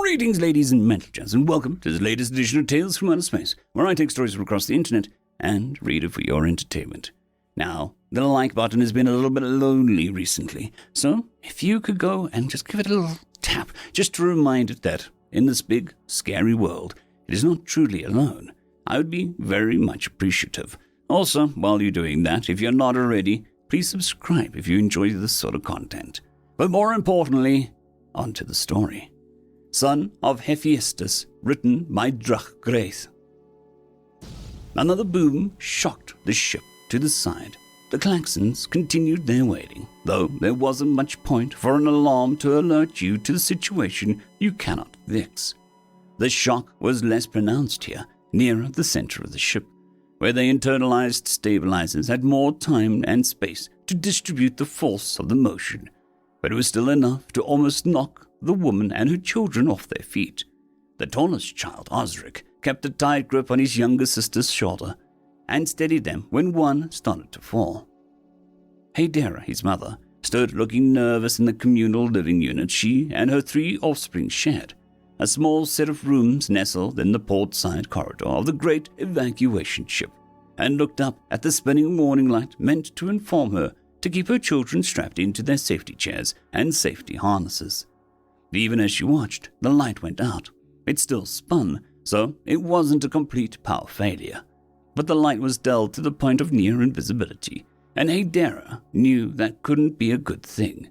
Greetings, ladies and gentlemen, and welcome to the latest edition of Tales from Outer Space, where I take stories from across the internet and read it for your entertainment. Now, the like button has been a little bit lonely recently, so if you could go and just give it a little tap, just to remind it that in this big, scary world, it is not truly alone, I would be very much appreciative. Also, while you're doing that, if you're not already, please subscribe if you enjoy this sort of content. But more importantly, onto the story. Son of Hephaestus, written by DracheGraethe. Another boom shocked the ship to the side. The klaxons continued their wailing, though there wasn't much point for an alarm to alert you to the situation you cannot fix. The shock was less pronounced here, nearer the center of the ship, where the internalized stabilizers had more time and space to distribute the force of the motion, but it was still enough to almost knock the woman and her children off their feet. The tallest child, Osric, kept a tight grip on his younger sister's shoulder and steadied them when one started to fall. Hephaestus, his mother, stood looking nervous in the communal living unit she and her 3 offspring shared, a small set of rooms nestled in the port-side corridor of the great evacuation ship, and looked up at the spinning warning light meant to inform her to keep her children strapped into their safety chairs and safety harnesses. Even as she watched, the light went out. It still spun, so it wasn't a complete power failure. But the light was dulled to the point of near invisibility, and Hephaestus knew that couldn't be a good thing.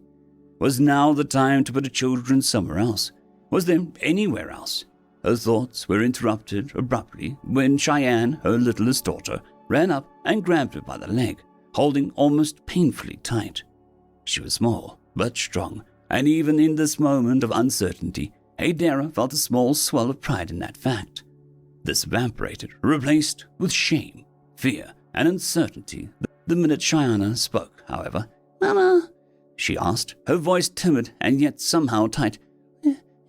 Was now the time to put the children somewhere else? Was there anywhere else? Her thoughts were interrupted abruptly when Cheyenne, her littlest daughter, ran up and grabbed her by the leg, holding almost painfully tight. She was small, but strong, and even in this moment of uncertainty, Hephaestus felt a small swell of pride in that fact. This evaporated, replaced with shame, fear, and uncertainty the minute Cheyenne spoke, however. "Mama," she asked, her voice timid and yet somehow tight.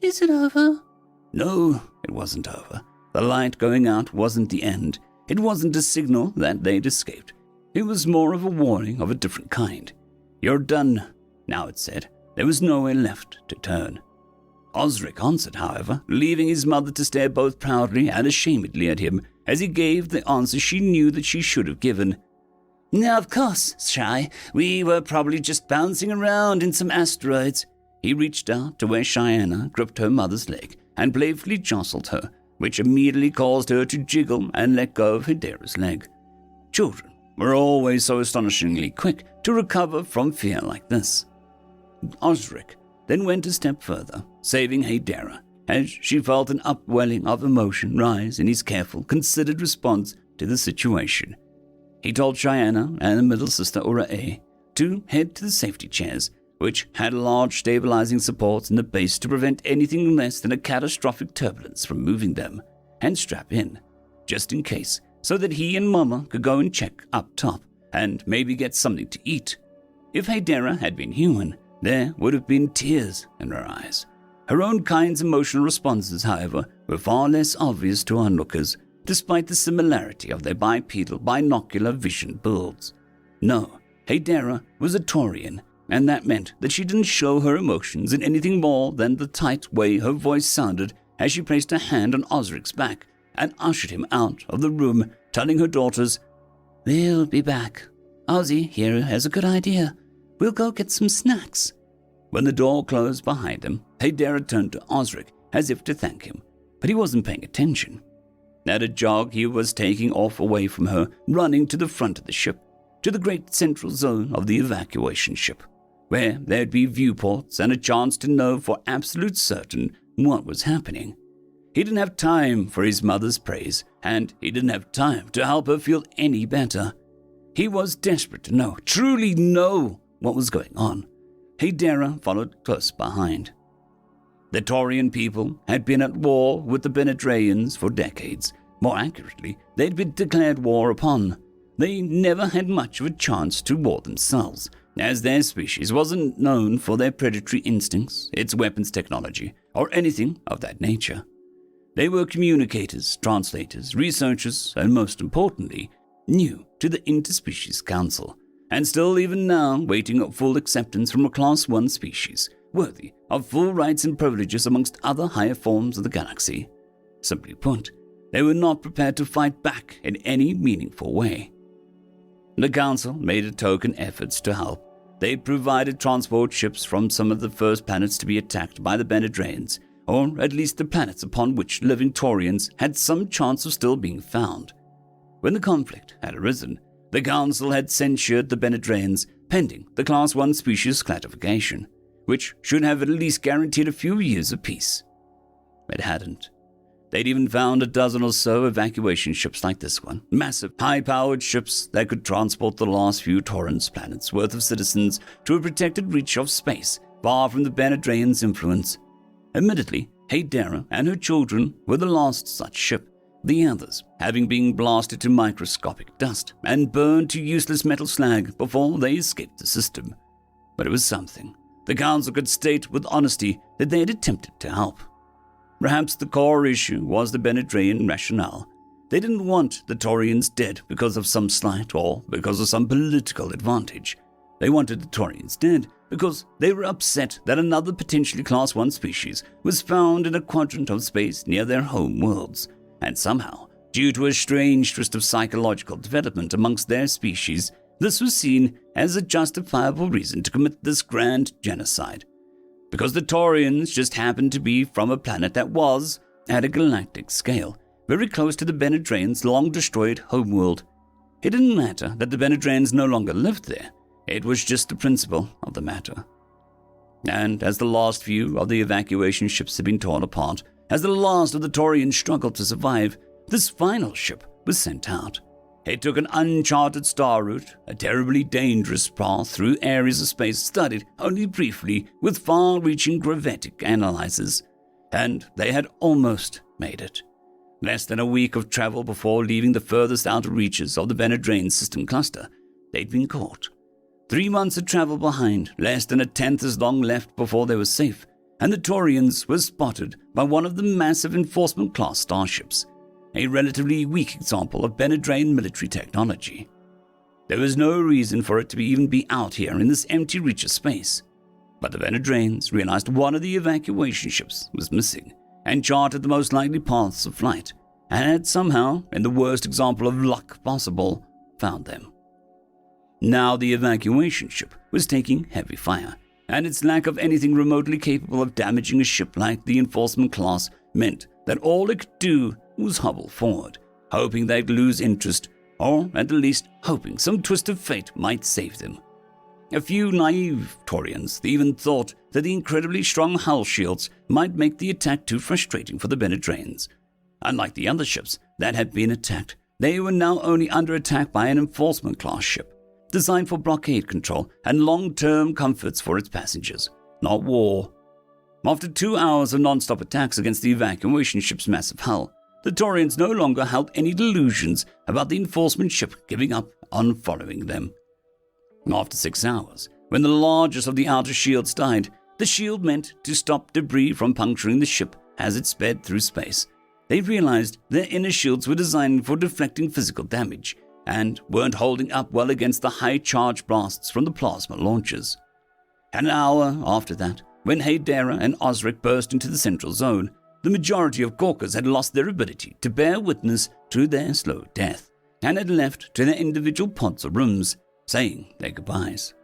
"Is it over?" No, it wasn't over. The light going out wasn't the end. It wasn't a signal that they'd escaped. It was more of a warning of a different kind. "You're done," now it said. There was nowhere left to turn. Osric answered, however, leaving his mother to stare both proudly and ashamedly at him as he gave the answer she knew that she should have given. "Now, of course, Shy, we were probably just bouncing around in some asteroids." He reached out to where Cheyenne gripped her mother's leg and playfully jostled her, which immediately caused her to jiggle and let go of Hephaestus' leg. Children were always so astonishingly quick to recover from fear like this. Osric then went a step further, saving Hephaestus, as she felt an upwelling of emotion rise in his careful, considered response to the situation. He told Cheyenne and the middle sister Ura to head to the safety chairs, which had large stabilizing supports in the base to prevent anything less than a catastrophic turbulence from moving them, and strap in, just in case, so that he and Mama could go and check up top, and maybe get something to eat. If Hephaestus had been human, there would have been tears in her eyes. Her own kind's emotional responses, however, were far less obvious to onlookers, despite the similarity of their bipedal binocular vision builds. No, Hephaestus was a Taurian, and that meant that she didn't show her emotions in anything more than the tight way her voice sounded as she placed her hand on Osric's back and ushered him out of the room, telling her daughters, "We'll be back. Ozzy here has a good idea. We'll go get some snacks." When the door closed behind him, Hephaestus turned to Osric as if to thank him, but he wasn't paying attention. At a jog, he was taking off away from her, running to the front of the ship, to the great central zone of the evacuation ship, where there'd be viewports and a chance to know for absolute certain what was happening. He didn't have time for his mother's praise, and he didn't have time to help her feel any better. He was desperate to know, truly know, what was going on. Hephaestus followed close behind. The Taurian people had been at war with the Benedraians for decades. More accurately, they'd been declared war upon. They never had much of a chance to war themselves, as their species wasn't known for their predatory instincts, its weapons technology, or anything of that nature. They were communicators, translators, researchers, and most importantly, new to the Interspecies Council, and still even now waiting up full acceptance from a Class 1 species, worthy of full rights and privileges amongst other higher forms of the galaxy. Simply put, they were not prepared to fight back in any meaningful way. The Council made a token efforts to help. They provided transport ships from some of the first planets to be attacked by the Benedrains, or at least the planets upon which living Taurians had some chance of still being found. When the conflict had arisen, the Council had censured the Benedrains pending the Class 1 species classification, which should have at least guaranteed a few years of peace. It hadn't. They'd even found a dozen or so evacuation ships like this one, massive, high-powered ships that could transport the last few Torrens planets' worth of citizens to a protected reach of space, far from the Benedrains' influence. Admittedly, Hephaestus and her children were the last such ship, the others having been blasted to microscopic dust and burned to useless metal slag before they escaped the system. But it was something. The Council could state with honesty that they had attempted to help. Perhaps the core issue was the Benedrain rationale. They didn't want the Taurians dead because of some slight or because of some political advantage. They wanted the Taurians dead because they were upset that another potentially Class 1 species was found in a quadrant of space near their home worlds, and somehow, due to a strange twist of psychological development amongst their species, this was seen as a justifiable reason to commit this grand genocide. Because the Taurians just happened to be from a planet that was, at a galactic scale, very close to the Benedrains' long-destroyed homeworld. It didn't matter that the Benedrains no longer lived there. It was just the principle of the matter. And as the last few of the evacuation ships had been torn apart, as the last of the Taurians struggled to survive, this final ship was sent out. It took an uncharted star route, a terribly dangerous path through areas of space studied only briefly with far-reaching gravitic analyzers, and they had almost made it. Less than a week of travel before leaving the furthest outer reaches of the Benedrain system cluster, they'd been caught. 3 months of travel behind, less than a tenth as long left before they were safe, and the Taurians were spotted by one of the massive enforcement-class starships, a relatively weak example of Benedrain military technology. There was no reason for it to even be out here in this empty reach of space, but the Benedrains realized one of the evacuation ships was missing and charted the most likely paths of flight, and had somehow, in the worst example of luck possible, found them. Now the evacuation ship was taking heavy fire, and its lack of anything remotely capable of damaging a ship like the enforcement class meant that all it could do was hobble forward, hoping they'd lose interest, or at the least hoping some twist of fate might save them. A few naive Taurians even thought that the incredibly strong hull shields might make the attack too frustrating for the Benedrains. Unlike the other ships that had been attacked, they were now only under attack by an enforcement-class ship, designed for blockade control and long-term comforts for its passengers, not war. After 2 hours of non-stop attacks against the evacuation ship's massive hull, the Taurians no longer held any delusions about the enforcement ship giving up on following them. After 6 hours, when the largest of the outer shields died, the shield meant to stop debris from puncturing the ship as it sped through space. They realized their inner shields were designed for deflecting physical damage and weren't holding up well against the high-charge blasts from the plasma launchers. An hour after that, when Hephaestus and Osric burst into the central zone, the majority of Gawkers had lost their ability to bear witness to their slow death, and had left to their individual pods or rooms, saying their goodbyes.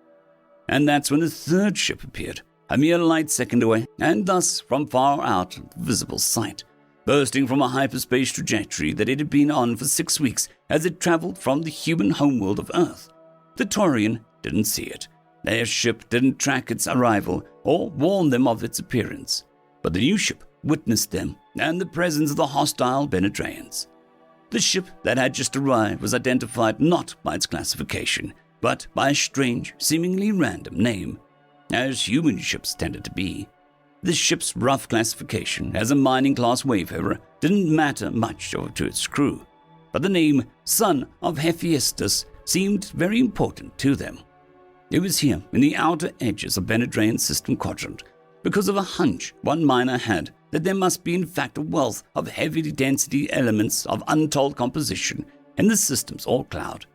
And that's when the third ship appeared, a mere light second away, and thus from far out of visible sight, bursting from a hyperspace trajectory that it had been on for 6 weeks as it traveled from the human homeworld of Earth. The Taurian didn't see it. Their ship didn't track its arrival or warn them of its appearance, but the new ship witnessed them and the presence of the hostile Benedrains. The ship that had just arrived was identified not by its classification, but by a strange, seemingly random name, as human ships tended to be. This ship's rough classification as a mining-class wayfarer didn't matter much to its crew, but the name Son of Hephaestus seemed very important to them. It was here in the outer edges of Benedrain's system quadrant, because of a hunch one miner had that there must be in fact a wealth of heavy-density elements of untold composition in the system's Orc cloud.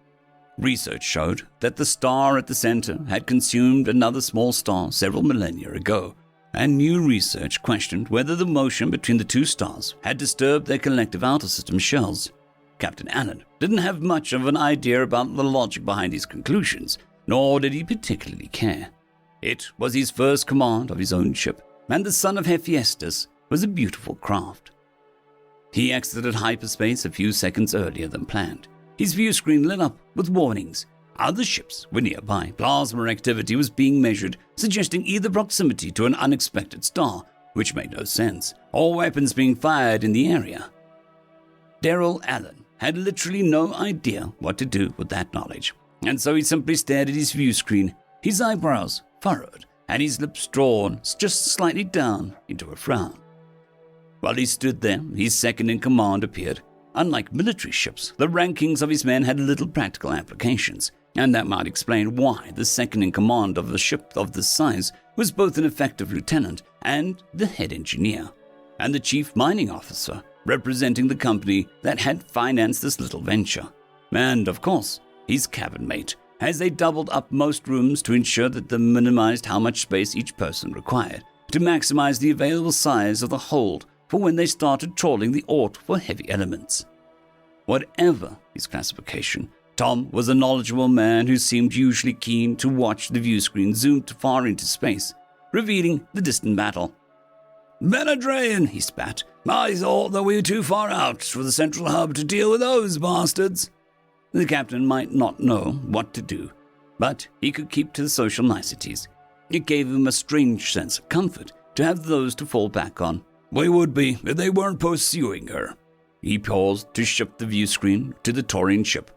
Research showed that the star at the center had consumed another small star several millennia ago, and new research questioned whether the motion between the two stars had disturbed their collective outer system shells. Captain Allen didn't have much of an idea about the logic behind his conclusions, nor did he particularly care. It was his first command of his own ship, and the son of Hephaestus was a beautiful craft. He exited hyperspace a few seconds earlier than planned. His view screen lit up with warnings. Other ships were nearby. Plasma activity was being measured, suggesting either proximity to an unexpected star, which made no sense, or weapons being fired in the area. Daryl Allen had literally no idea what to do with that knowledge, and so he simply stared at his view screen, his eyebrows furrowed, and his lips drawn just slightly down into a frown. While he stood there, his second-in-command appeared. Unlike military ships, the rankings of his men had little practical applications, and that might explain why the second-in-command of a ship of this size was both an effective lieutenant and the head engineer, and the chief mining officer, representing the company that had financed this little venture. And, of course, his cabin mate, as they doubled up most rooms to ensure that they minimized how much space each person required, to maximize the available size of the hold for when they started trawling the Ort for heavy elements. Whatever his classification, Tom was a knowledgeable man who seemed usually keen to watch the view screen zoomed far into space, revealing the distant battle. "Benadryl," he spat. "I thought that we were too far out for the central hub to deal with those bastards." The captain might not know what to do, but he could keep to the social niceties. It gave him a strange sense of comfort to have those to fall back on. "We would be if they weren't pursuing her." He paused to shift the view screen to the Taurian ship.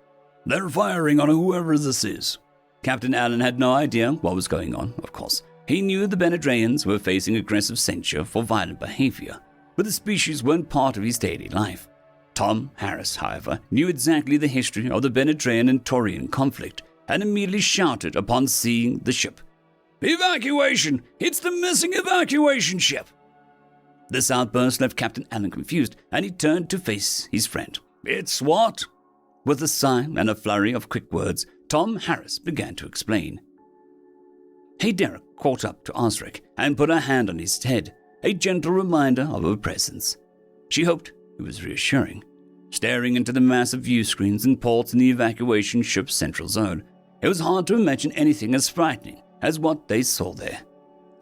"They're firing on whoever this is." Captain Allen had no idea what was going on, of course. He knew the Benedrayans were facing aggressive censure for violent behavior, but the species weren't part of his daily life. Tom Harris, however, knew exactly the history of the Benedrayan and Taurian conflict, and immediately shouted upon seeing the ship. "Evacuation! It's the missing evacuation ship!" This outburst left Captain Allen confused, and he turned to face his friend. "It's what?" With a sigh and a flurry of quick words, Tom Harris began to explain. Haydara caught up to Osric and put her hand on his head, a gentle reminder of her presence. She hoped it was reassuring. Staring into the massive view screens and ports in the evacuation ship's central zone, it was hard to imagine anything as frightening as what they saw there.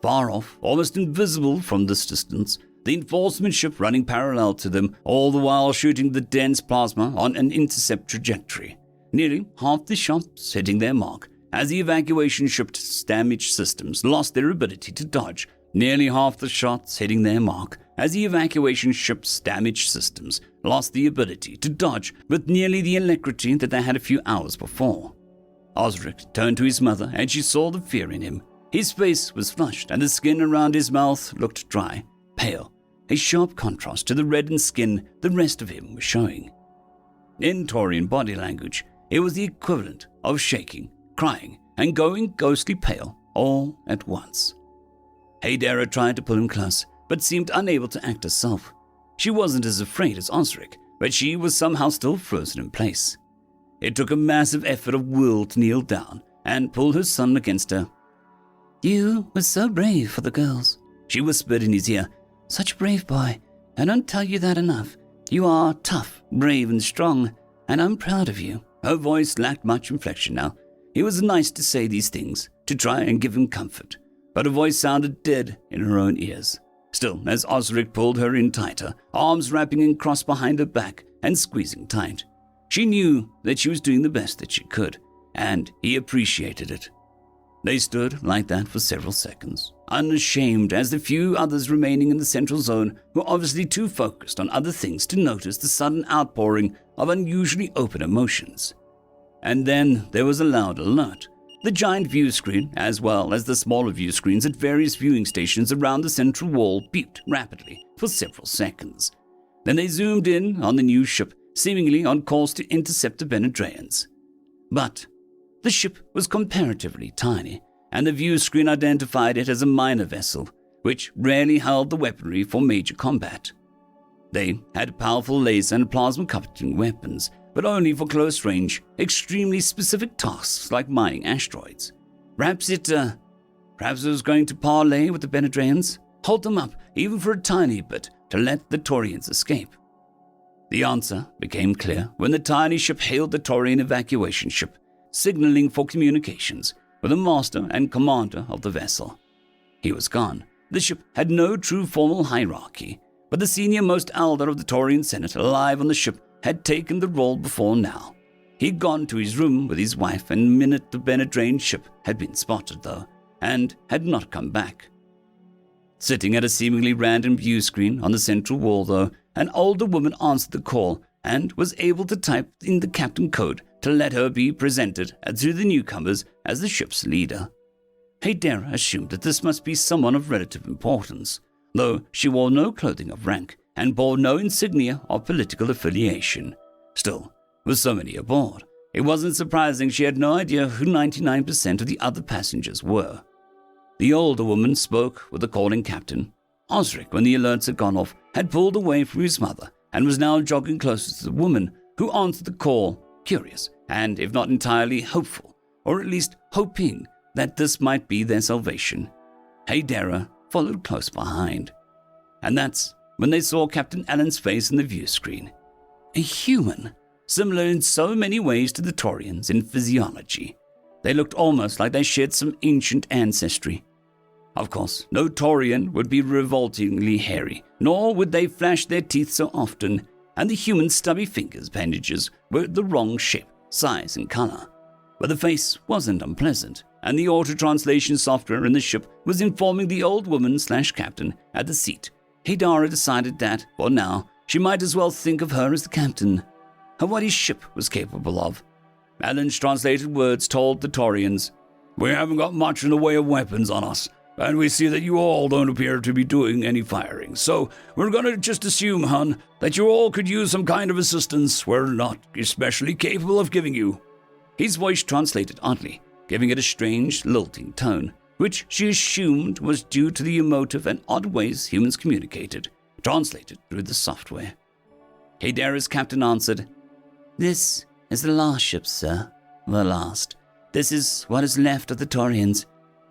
Far off, almost invisible from this distance, the enforcement ship running parallel to them, all the while shooting the dense plasma on an intercept trajectory. Nearly half the shots hitting their mark as the evacuation ship's damaged systems lost their ability to dodge. Nearly half the shots hitting their mark as the evacuation ship's damaged systems lost the ability to dodge with nearly the alacrity that they had a few hours before. Osric turned to his mother and she saw the fear in him. His face was flushed and the skin around his mouth looked dry, pale, a sharp contrast to the reddened skin the rest of him was showing. In Taurian body language, it was the equivalent of shaking, crying, and going ghostly pale all at once. Haydara tried to pull him close, but seemed unable to act herself. She wasn't as afraid as Osric, but she was somehow still frozen in place. It took a massive effort of will to kneel down and pull her son against her. "You were so brave for the girls," she whispered in his ear. "Such a brave boy. I don't tell you that enough. You are tough, brave, and strong, and I'm proud of you." Her voice lacked much inflection now. It was nice to say these things, to try and give him comfort, but her voice sounded dead in her own ears. Still, as Osric pulled her in tighter, arms wrapping in cross behind her back and squeezing tight, she knew that she was doing the best that she could, and he appreciated it. They stood like that for several seconds, unashamed as the few others remaining in the central zone were obviously too focused on other things to notice the sudden outpouring of unusually open emotions. And then there was a loud alert. The giant view screen, as well as the smaller view screens at various viewing stations around the central wall, beeped rapidly for several seconds. Then they zoomed in on the new ship, seemingly on course to intercept the Benedrayans. But the ship was comparatively tiny, and the view screen identified it as a minor vessel, which rarely held the weaponry for major combat. They had powerful laser and plasma-cutting weapons, but only for close-range, extremely specific tasks like mining asteroids. Perhaps Perhaps it was going to parley with the Benedrayans, hold them up even for a tiny bit to let the Taurians escape. The answer became clear when the tiny ship hailed the Taurian evacuation ship, signaling for communications with the master and commander of the vessel. He was gone. The ship had no true formal hierarchy, but the senior-most elder of the Taurian Senate alive on the ship had taken the role before now. He'd gone to his room with his wife, and the minute the Benedrayan ship had been spotted, though, and had not come back. Sitting at a seemingly random view screen on the central wall, though, an older woman answered the call and was able to type in the captain code to let her be presented to the newcomers as the ship's leader. Hydera assumed that this must be someone of relative importance, though she wore no clothing of rank and bore no insignia of political affiliation. Still, with so many aboard, it wasn't surprising she had no idea who 99% of the other passengers were. The older woman spoke with the calling captain. Osric, when the alerts had gone off, had pulled away from his mother and was now jogging closer to the woman who answered the call, curious and, if not entirely, hopeful, or at least hoping that this might be their salvation. Hydera followed close behind. And that's when they saw Captain Allen's face in the view screen. A human, similar in so many ways to the Taurians in physiology. They looked almost like they shared some ancient ancestry. Of course, no Taurian would be revoltingly hairy, nor would they flash their teeth so often, and the human's stubby fingers' appendages were the wrong shape, size, and color. But the face wasn't unpleasant, and the auto-translation software in the ship was informing the old woman/captain at the seat. Hydera decided that, for now, she might as well think of her as the captain, of what his ship was capable of. Allen's translated words told the Taurians, "We haven't got much in the way of weapons on us, and we see that you all don't appear to be doing any firing, so we're going to just assume, hun, that you all could use some kind of assistance we're not especially capable of giving you." His voice translated oddly, giving it a strange, lilting tone, which she assumed was due to the emotive and odd ways humans communicated, translated through the software. Hydera's captain answered, "This is the last ship, sir. The last. This is what is left of the Taurians.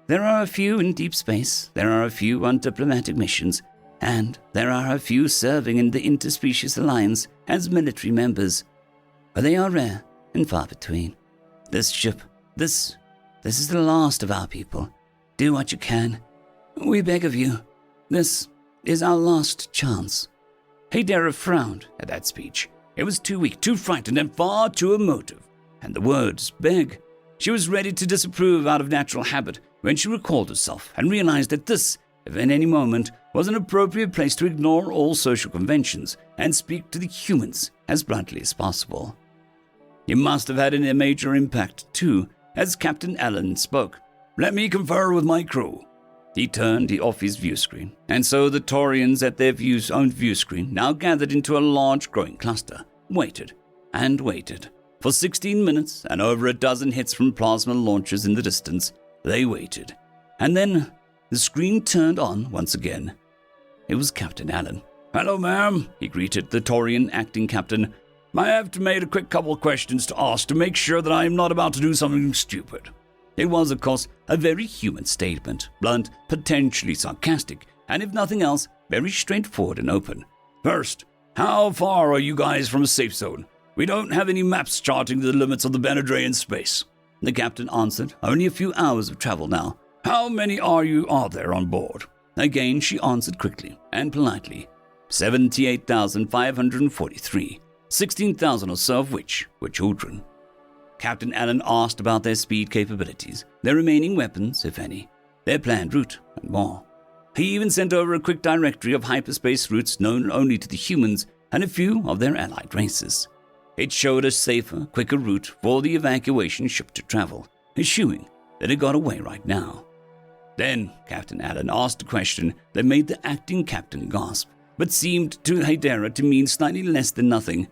There are a few in deep space, there are a few on diplomatic missions, and there are a few serving in the Interspecies Alliance as military members. But they are rare and far between. This ship, this is the last of our people. Do what you can. We beg of you. This is our last chance." Hydera frowned at that speech. It was too weak, too frightened, and far too emotive. And the words, beg. She was ready to disapprove out of natural habit when she recalled herself and realized that this, if in any moment, was an appropriate place to ignore all social conventions and speak to the humans as bluntly as possible. It must have had a major impact, too, as Captain Allen spoke. "Let me confer with my crew." He turned off his view screen, and so the Taurians at their own view screen now gathered into a large growing cluster, waited and waited. For 16 minutes and over a dozen hits from plasma launchers in the distance, they waited. And then the screen turned on once again. It was Captain Allen. "Hello, ma'am," he greeted the Taurian acting captain. "I have to make a quick couple of questions to ask to make sure that I am not about to do something stupid." It was, of course, a very human statement, blunt, potentially sarcastic, and if nothing else, very straightforward and open. "First, how far are you guys from a safe zone? We don't have any maps charting the limits of the Benedrayan space." The captain answered, "Only a few hours of travel now." "How many are there on board?" Again she answered quickly and politely. 78,543, 16,000 or so of which were children. Captain Allen asked about their speed capabilities, their remaining weapons, if any, their planned route, and more. He even sent over a quick directory of hyperspace routes known only to the humans and a few of their allied races. It showed a safer, quicker route for the evacuation ship to travel, assuming that it got away right now. Then Captain Allen asked a question that made the acting captain gasp, but seemed to Hydera to mean slightly less than nothing.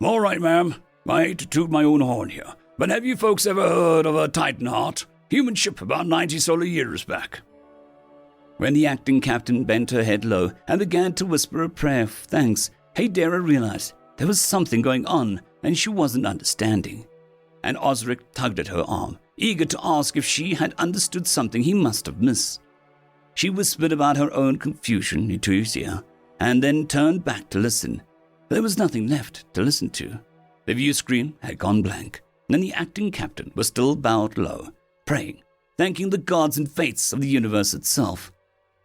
"All right, ma'am. I hate to toot my own horn here, but have you folks ever heard of a Titanheart? Human ship about 90 solar years back." When the acting captain bent her head low and began to whisper a prayer of thanks, Hydera realized there was something going on and she wasn't understanding. And Osric tugged at her arm eager to ask if she had understood something he must have missed. She whispered about her own confusion into his ear, and then turned back to listen. There was nothing left to listen to. The view screen had gone blank, and the acting captain was still bowed low, praying, thanking the gods and fates of the universe itself.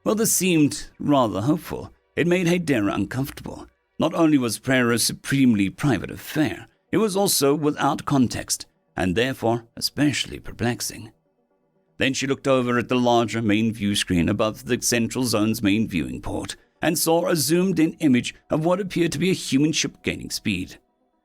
Well, this seemed rather hopeful. It made Hydera uncomfortable. Not only was prayer a supremely private affair, it was also without context, and therefore especially perplexing. Then she looked over at the larger main view screen above the central zone's main viewing port, and saw a zoomed-in image of what appeared to be a human ship gaining speed.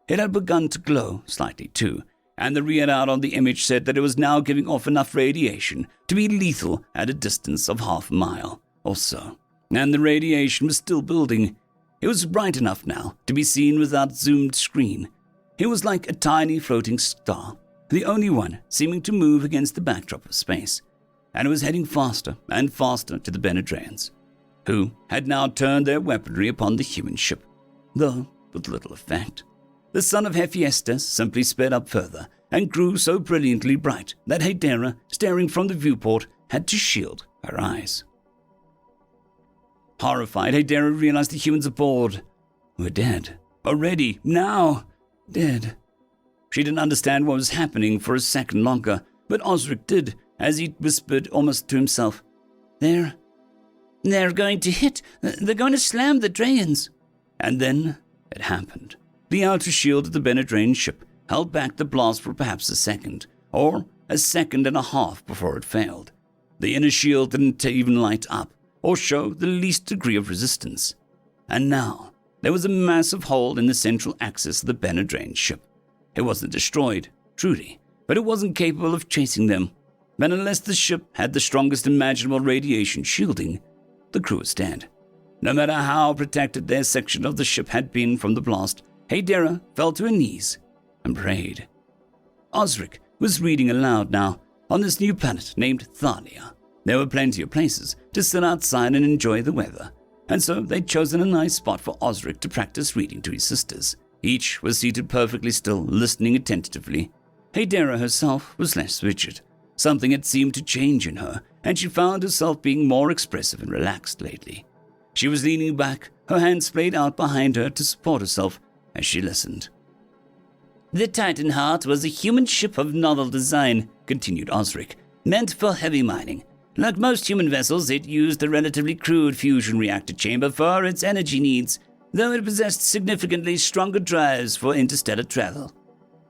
It had begun to glow slightly too, and the readout on the image said that it was now giving off enough radiation to be lethal at a distance of half a mile or so. And the radiation was still building. It was bright enough now to be seen without zoomed screen. It was like a tiny floating star, the only one seeming to move against the backdrop of space, and it was heading faster and faster to the Benedrayans, who had now turned their weaponry upon the human ship, though with little effect. The son of Hephaestus simply sped up further and grew so brilliantly bright that Hydera, staring from the viewport, had to shield her eyes. Horrified, Hydera realized the humans aboard were dead. Already, now, dead. She didn't understand what was happening for a second longer, but Osric did, as he whispered almost to himself, They're going to hit. They're going to slam the Drayans. And then it happened. The outer shield of the Benedrayan ship held back the blast for perhaps a second, or a second and a half before it failed. The inner shield didn't even light up, or show the least degree of resistance. And now, there was a massive hole in the central axis of the Benedrayan ship. It wasn't destroyed, truly, but it wasn't capable of chasing them. And unless the ship had the strongest imaginable radiation shielding, the crew was dead. No matter how protected their section of the ship had been from the blast, Hydera fell to her knees and prayed. Osric was reading aloud now on this new planet named Thalia. There were plenty of places to sit outside and enjoy the weather, and so they'd chosen a nice spot for Osric to practice reading to his sisters. Each was seated perfectly still, listening attentively. Hydera herself was less rigid. Something had seemed to change in her, and she found herself being more expressive and relaxed lately. She was leaning back, her hands splayed out behind her to support herself as she listened. The Titan Heart was a human ship of novel design, continued Osric, meant for heavy mining. Like most human vessels, it used a relatively crude fusion reactor chamber for its energy needs, though it possessed significantly stronger drives for interstellar travel.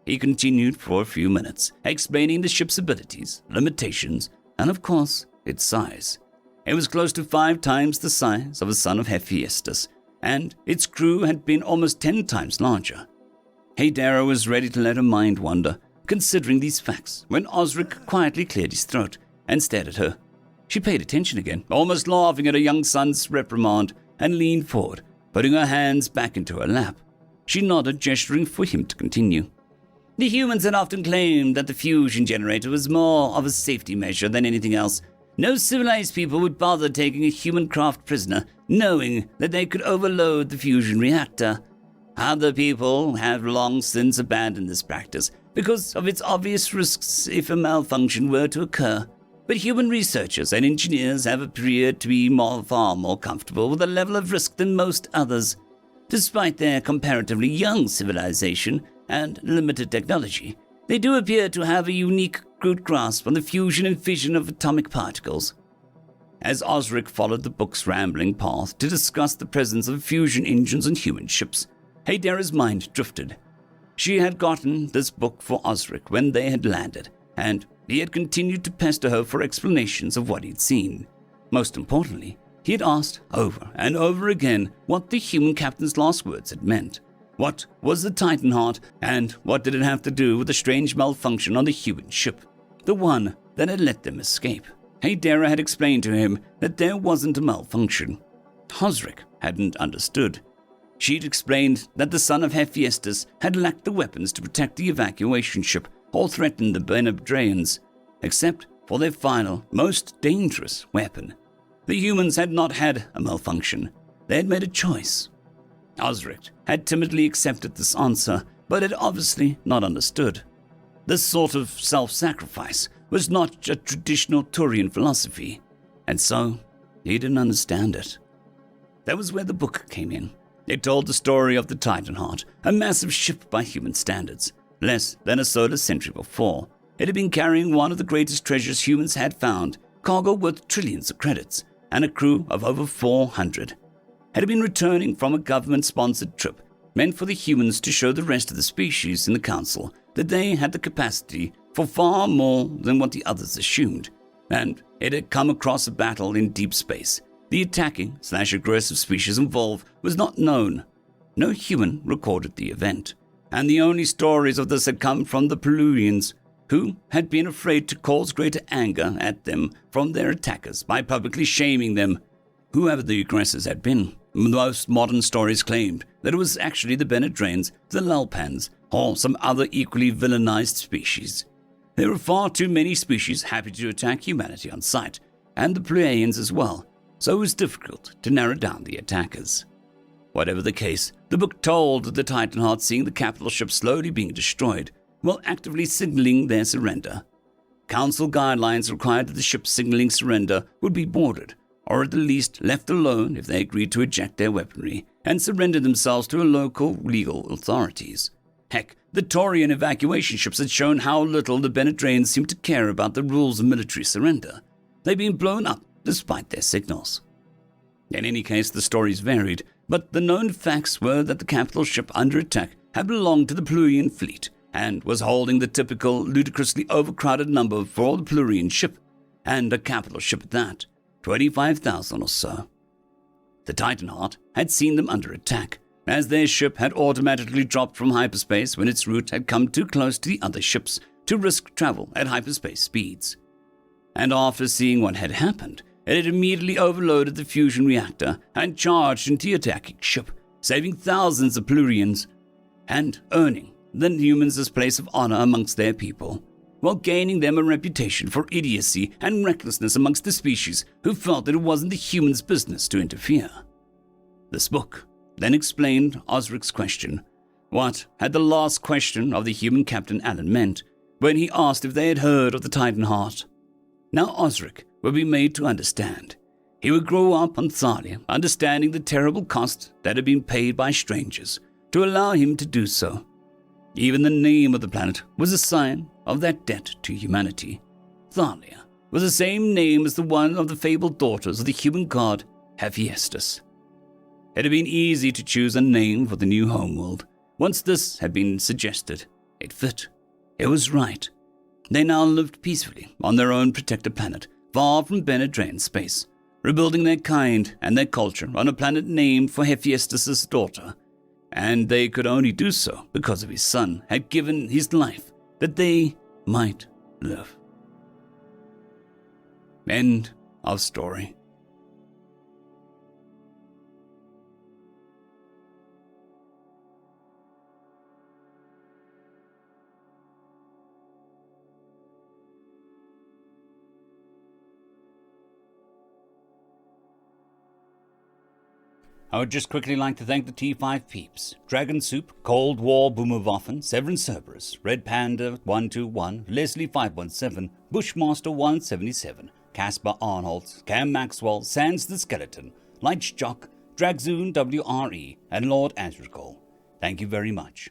He continued for a few minutes, explaining the ship's abilities, limitations, and of course, its size. It was close to 5 times the size of a son of Hephaestus, and its crew had been almost 10 times larger. Hydera was ready to let her mind wander, considering these facts, when Osric quietly cleared his throat and stared at her. She paid attention again, almost laughing at her young son's reprimand, and leaned forward, putting her hands back into her lap. She nodded, gesturing for him to continue. The humans had often claimed that the fusion generator was more of a safety measure than anything else. No civilized people would bother taking a human craft prisoner, knowing that they could overload the fusion reactor. Other people have long since abandoned this practice because of its obvious risks if a malfunction were to occur. But human researchers and engineers have appeared to be far more comfortable with a level of risk than most others. Despite their comparatively young civilization and limited technology, they do appear to have a unique crude grasp on the fusion and fission of atomic particles. As Osric followed the book's rambling path to discuss the presence of fusion engines on human ships, Hydera's mind drifted. She had gotten this book for Osric when they had landed, and he had continued to pester her for explanations of what he'd seen. Most importantly, he had asked over and over again what the human captain's last words had meant. What was the Titan Heart, and what did it have to do with the strange malfunction on the human ship, the one that had let them escape? Hydera had explained to him that there wasn't a malfunction. Osric hadn't understood. She'd explained that the son of Hephaestus had lacked the weapons to protect the evacuation ship or threaten the Benedrayans, except for their final, most dangerous weapon. The humans had not had a malfunction. They had made a choice. Osric had timidly accepted this answer, but had obviously not understood. this sort of self-sacrifice was not a traditional Turian philosophy, and so he didn't understand it. That was where the book came in. It told the story of the Titanheart, a massive ship by human standards. Less than a solar century before, it had been carrying one of the greatest treasures humans had found, cargo worth trillions of credits, and a crew of over 400. Had been returning from a government-sponsored trip meant for the humans to show the rest of the species in the council that they had the capacity for far more than what the others assumed, and it had come across a battle in deep space. The attacking/aggressive species involved was not known. No human recorded the event, and the only stories of this had come from the Pelurians, who had been afraid to cause greater anger at them from their attackers by publicly shaming them. Whoever the aggressors had been, most modern stories claimed that it was actually the Benedrains, the Lelpans, or some other equally villainized species. There were far too many species happy to attack humanity on sight, and the Pleiadians as well, so it was difficult to narrow down the attackers. Whatever the case, the book told the Titanheart seeing the capital ship slowly being destroyed, while actively signaling their surrender. Council guidelines required that the ship signaling surrender would be boarded, or at the least left alone if they agreed to eject their weaponry and surrender themselves to local legal authorities. Heck, the Taurian evacuation ships had shown how little the Benedrains seemed to care about the rules of military surrender. They'd been blown up despite their signals. In any case, the stories varied, but the known facts were that the capital ship under attack had belonged to the Pelurian fleet and was holding the typical, ludicrously overcrowded number for the Pelurian ship, and a capital ship at that, 25,000 or so. The Titanheart had seen them under attack, as their ship had automatically dropped from hyperspace when its route had come too close to the other ships to risk travel at hyperspace speeds. And after seeing what had happened, it had immediately overloaded the fusion reactor and charged into the attacking ship, saving thousands of Pelurians and earning the humans this place of honor amongst their people, while gaining them a reputation for idiocy and recklessness amongst the species who felt that it wasn't the humans' business to interfere. This book then explained Osric's question. What had the last question of the human Captain Allen meant when he asked if they had heard of the Titanheart? Now Osric would be made to understand. He would grow up on Thalia, understanding the terrible cost that had been paid by strangers to allow him to do so. Even the name of the planet was a sign of that debt to humanity. Thalia was the same name as the one of the fabled daughters of the human god Hephaestus. It had been easy to choose a name for the new homeworld. Once this had been suggested, it fit. It was right. They now lived peacefully on their own protected planet, far from Benedrain space, rebuilding their kind and their culture on a planet named for Hephaestus' daughter. And they could only do so because of his son had given his life that they might live. End of story. I would just quickly like to thank the T5 peeps: Dragon Soup, Cold War Boomerwaffen, Severin Cerberus, Red Panda 121, Leslie 517, Bushmaster 177, Caspar Arnholtz, Cam Maxwell, Sans the Skeleton, Light Jock, Dragzoon WRE, and Lord Azricol. Thank you very much.